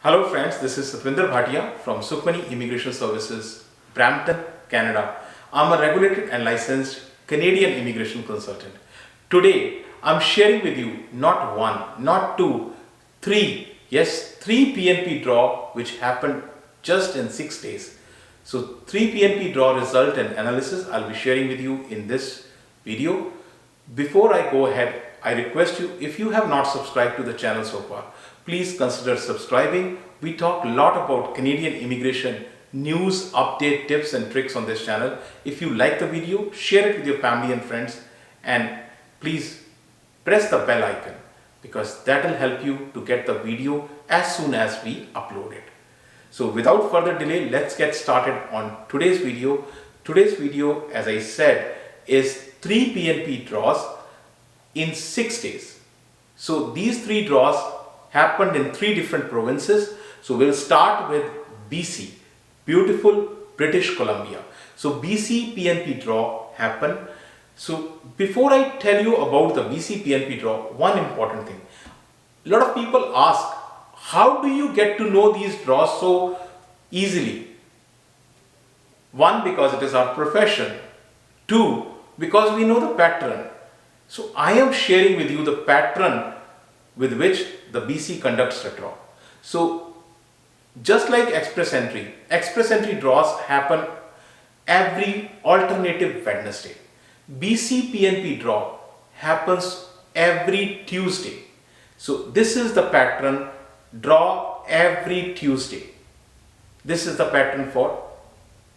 Hello friends, this is Satwinder Bhatia from Sukhmani Immigration Services, Brampton, Canada. I'm a regulated and licensed Canadian immigration consultant. Today, I'm sharing with you not one, not two, three PNP draw which happened just in 6 days. So 3 PNP draw result and analysis I'll be sharing with you in this video. Before I go ahead, I request you, if you have not subscribed to the channel so far, please consider subscribing. We talk a lot about Canadian immigration news, update, tips and tricks on this channel. If you like the video, share it with your family and friends, and please press the bell icon because that will help you to get the video as soon as we upload it. So without further delay, let's get started on today's video. Today's video, as I said, is 3 PNP draws in 6 days. So these 3 draws happened in 3 different provinces. So we'll start with BC, beautiful British Columbia. So BC PNP draw happened. So before I tell you about the BC PNP draw, one important thing. A lot of people ask, how do you get to know these draws so easily? 1, because it is our profession. 2, because we know the pattern. So I am sharing with you the pattern with which the BC conducts the draw. So just like express entry draws happen every alternative Wednesday. BC PNP draw happens every Tuesday. So this is the pattern, draw every Tuesday. This is the pattern for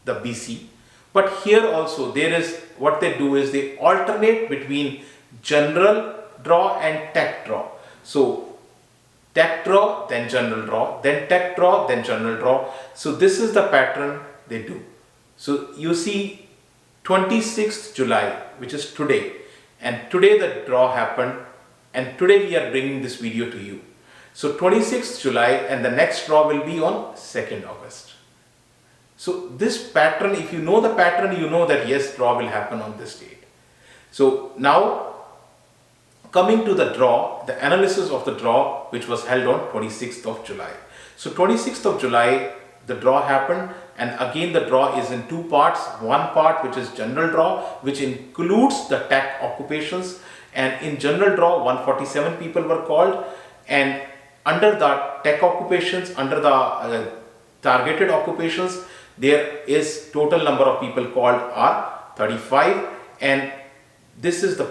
the BC. But here also there is, what they do is they alternate between general draw and tech draw. So tech draw, then general draw, then tech draw, then general draw. So this is the pattern they do. So you see 26th July, which is today, and today the draw happened, and today we are bringing this video to you. So 26th July, and the next draw will be on 2nd August. So this pattern, if you know the pattern, you know that yes, draw will happen on this date. So now coming to the draw, the analysis of the draw which was held on 26th of July. So 26th of July, the draw happened, and again the draw is in 2 parts. One part which is general draw, which includes the tech occupations, and in general draw 147 people were called, and under the tech occupations, under the targeted occupations, there is total number of people called are 35, and this is the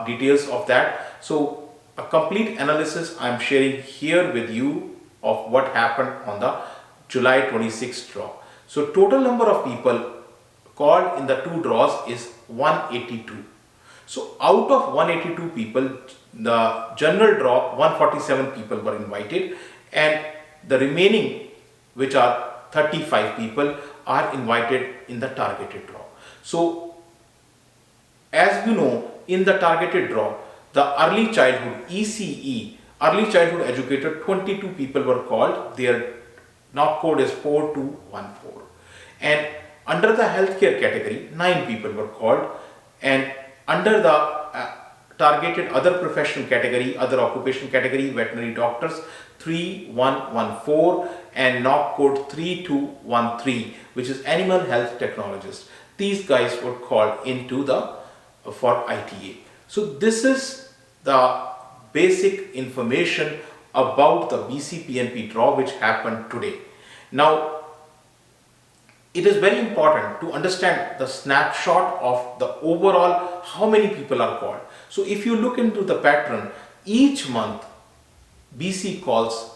details of that. So a complete analysis I am sharing here with you of what happened on the July 26th draw. So total number of people called in the 2 draws is 182. So out of 182 people, the general draw 147 people were invited, and the remaining, which are 35 people, are invited in the targeted draw. So as you know, in the targeted draw, the early childhood ECE, early childhood educator, 22 people were called. Their knock code is 4214. And under the healthcare category, 9 people were called. And under the targeted other professional category, other occupation category, veterinary doctors, 3114, and knock code 3213, which is animal health technologist. These guys were called into the for ITA. So this is the basic information about the BC PNP draw which happened today. Now it is very important to understand the snapshot of the overall how many people are called. So if you look into the pattern, each month BC calls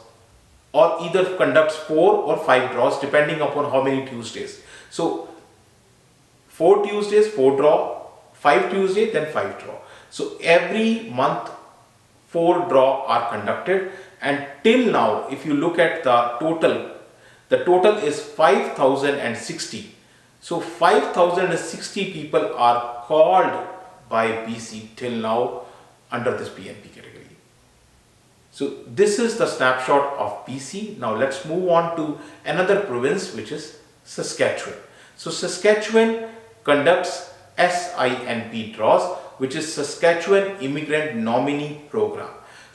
or either conducts 4 or 5 draws depending upon how many Tuesdays. So 4 Tuesdays, 4 draw, 5 Tuesday, then 5 draw. So every month 4 draw are conducted, and till now if you look at the total is 5060. So 5060 people are called by BC till now under this PNP category. So this is the snapshot of BC. Now let's move on to another province, which is Saskatchewan. So Saskatchewan conducts SINP draws, which is Saskatchewan Immigrant Nominee Program.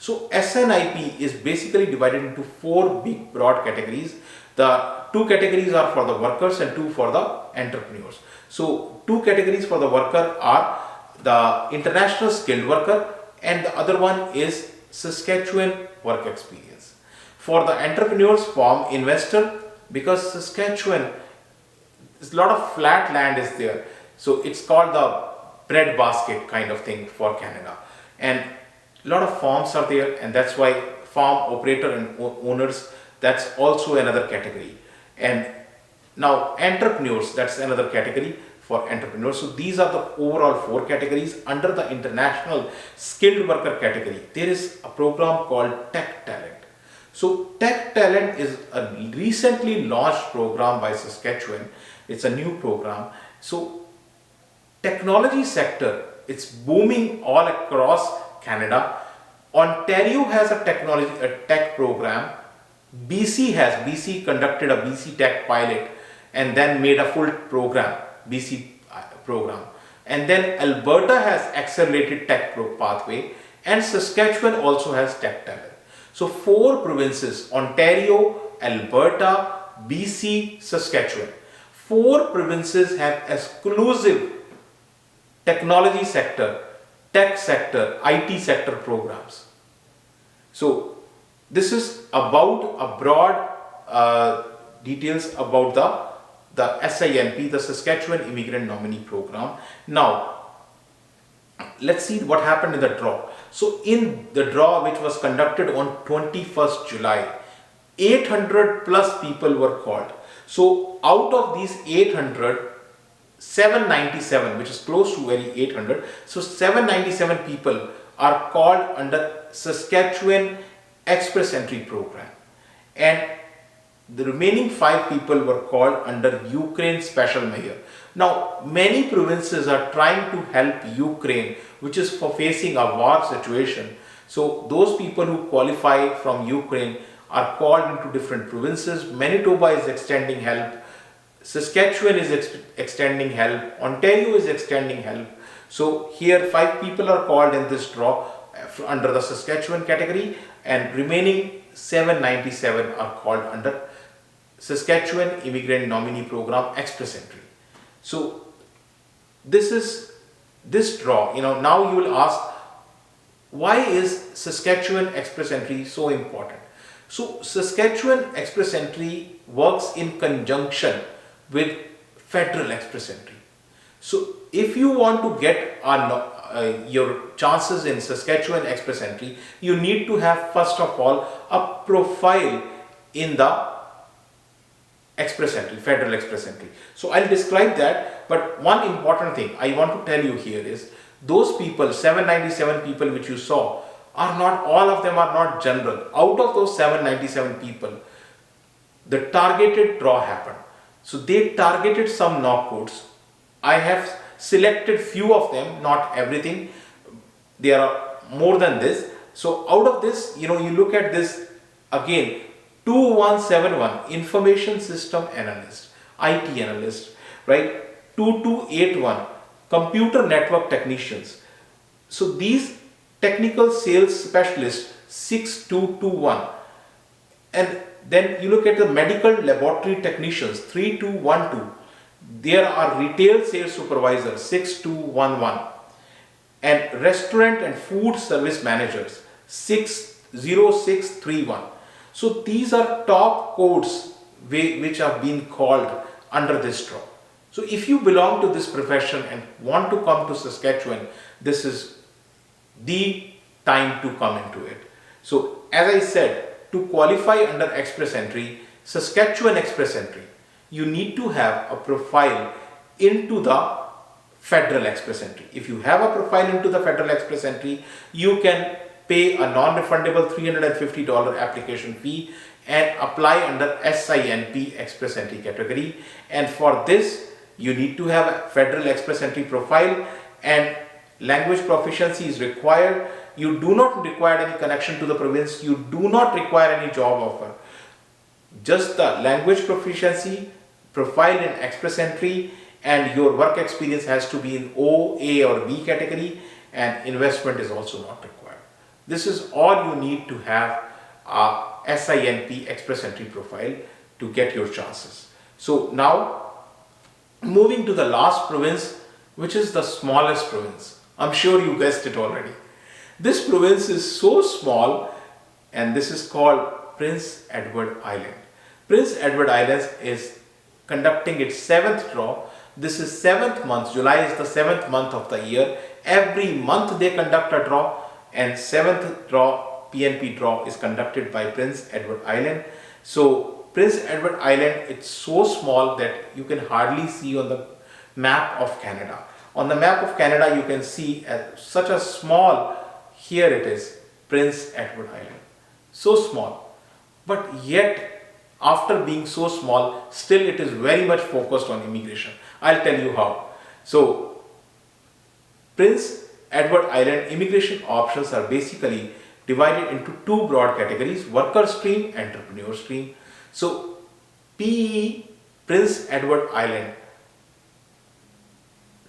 So SNIP is basically divided into 4 big broad categories. The 2 categories are for the workers and 2 for the entrepreneurs. So 2 categories for the worker are the international skilled worker and the other one is Saskatchewan work experience. For the entrepreneurs, form investor, because Saskatchewan, there's a lot of flat land is there. So it's called the bread basket kind of thing for Canada. And a lot of farms are there, and that's why farm operator and owners, that's also another category. And now entrepreneurs, that's another category for entrepreneurs. So these are the overall 4 categories. Under the international skilled worker category, there is a program called Tech Talent. So Tech Talent is a recently launched program by Saskatchewan. It's a new program. So technology sector, it's booming all across Canada. Ontario has a tech program. BC conducted a BC Tech pilot and then made a full program, BC program. And then Alberta has accelerated tech pathway, and Saskatchewan also has Tech Talent. So 4 provinces, Ontario, Alberta, BC, Saskatchewan. 4 provinces have exclusive technology sector, tech sector, IT sector programs. So this is about a broad details about the SINP, the Saskatchewan Immigrant Nominee Program. Now, let's see what happened in the draw. So in the draw, which was conducted on 21st July, 800 plus people were called. So out of these 800, 797, which is close to very 800, so 797 people are called under Saskatchewan Express Entry Program, and the remaining 5 people were called under Ukraine Special Measure. Now, many provinces are trying to help Ukraine, which is for facing a war situation. So those people who qualify from Ukraine are called into different provinces. Manitoba is extending help. Saskatchewan is extending help. Ontario is extending help. So here 5 people are called in this draw under the Saskatchewan category, and remaining 797 are called under Saskatchewan Immigrant Nominee Program Express Entry. So this is this draw. Now you will ask, why is Saskatchewan Express Entry so important? So Saskatchewan Express Entry works in conjunction with Federal Express Entry. So if you want to get your chances in Saskatchewan Express Entry, you need to have first of all a profile in the Express Entry, Federal Express Entry. So I'll describe that, but one important thing I want to tell you here is those people, 797 people which you saw, are not, all of them are not general. Out of those 797 people, the targeted draw happened. So they targeted some knockouts. I have selected few of them, not everything. There are more than this. So out of this, you look at this again, 2171 Information System Analyst, IT Analyst, right? 2281 Computer Network Technicians. So these Technical Sales Specialists, 6221. And then you look at the Medical Laboratory Technicians, 3212. There are Retail Sales Supervisors, 6211. And Restaurant and Food Service Managers, 60631. So these are top codes which have been called under this draw. So if you belong to this profession and want to come to Saskatchewan, this is the time to come into it. So as I said, to qualify under Express Entry, Saskatchewan Express Entry, you need to have a profile into the Federal Express Entry. If you have a profile into the Federal Express Entry, you can pay a non-refundable $350 application fee and apply under SINP Express Entry category. And for this, you need to have a Federal Express Entry profile, and language proficiency is required. You do not require any connection to the province. You do not require any job offer. Just the language proficiency, profile in Express Entry, and your work experience has to be in O, A or B category, and investment is also not required. This is all you need to have a SINP Express entry profile to get your chances. So now moving to the last province, which is the smallest province. I'm sure you guessed it already. This province is so small, and this is called Prince Edward Island. Prince Edward Island is conducting its 7th draw. This is 7th month. July is the 7th month of the year. Every month they conduct a draw, and 7th draw, PNP draw, is conducted by Prince Edward Island. So Prince Edward Island, it's so small that you can hardly see on the map of Canada. On the map of Canada, you can see such a small, here it is, Prince Edward Island. So small, but yet after being so small, still it is very much focused on immigration. I'll tell you how. So Prince Edward Island immigration options are basically divided into two broad categories: worker stream, entrepreneur stream. So PE Prince Edward Island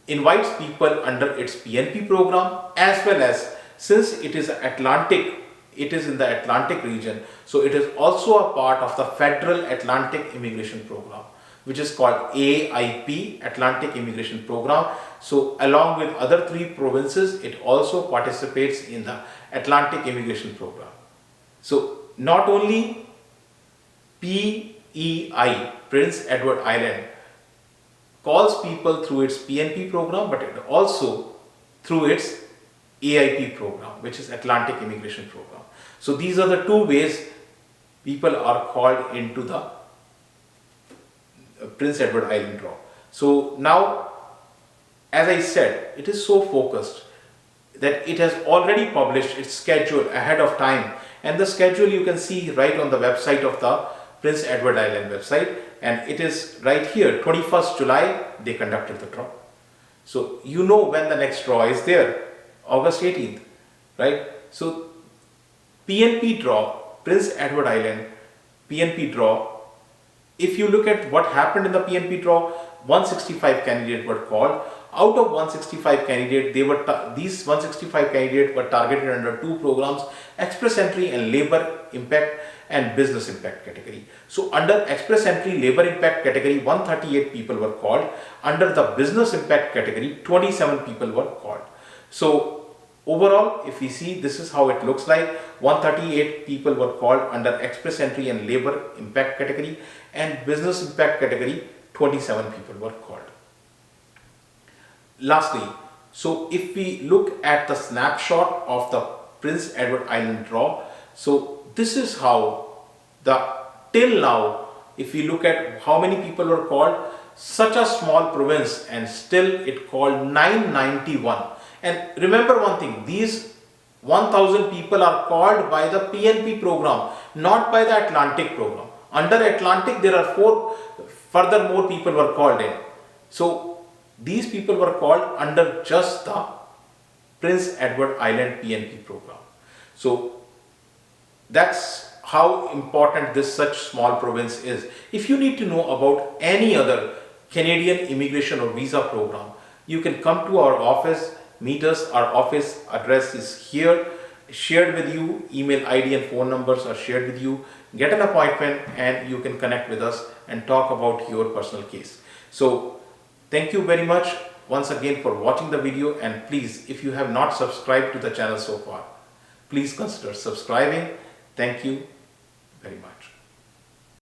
invites people under its PNP program, as well as, since it is in the Atlantic region, so it is also a part of the Federal Atlantic Immigration Program, which is called AIP, Atlantic Immigration Program. So along with other 3 provinces, it also participates in the Atlantic Immigration Program. So not only PEI, Prince Edward Island, calls people through its PNP program, but it also through its AIP program, which is Atlantic Immigration Program. So these are the 2 ways people are called into the Prince Edward Island draw. So now, as I said, it is so focused that it has already published its schedule ahead of time, and the schedule you can see right on the website of the Prince Edward Island website, and it is right here. 21st July they conducted the draw. So you know when the next draw is there, August 18th, right? So PNP draw, Prince Edward Island PNP draw, if you look at what happened in the PNP draw, 165 candidates were called. Out of 165 candidates, these 165 candidates were targeted under 2 programs: Express Entry and Labor Impact and Business Impact category. So under Express Entry Labor Impact category, 138 people were called. Under the Business Impact category, 27 people were called. So overall, if we see, this is how it looks like. 138 people were called under Express Entry and Labor Impact category, and Business Impact category, 27 people were called. Lastly, so if we look at the snapshot of the Prince Edward Island draw, so this is how till now, if we look at how many people were called, such a small province, and still it called 991. And remember one thing, these 1000 people are called by the PNP program, not by the Atlantic program. Under Atlantic, there are 4 furthermore people were called in. So these people were called under just the Prince Edward Island PNP program. So that's how important this such small province is. If you need to know about any other Canadian immigration or visa program, you can come to our office, meet us. Our office address is here, shared with you. Email ID and phone numbers are shared with you. Get an appointment and you can connect with us and talk about your personal case. So thank you very much once again for watching the video, and please, if you have not subscribed to the channel so far, please consider subscribing. Thank you very much.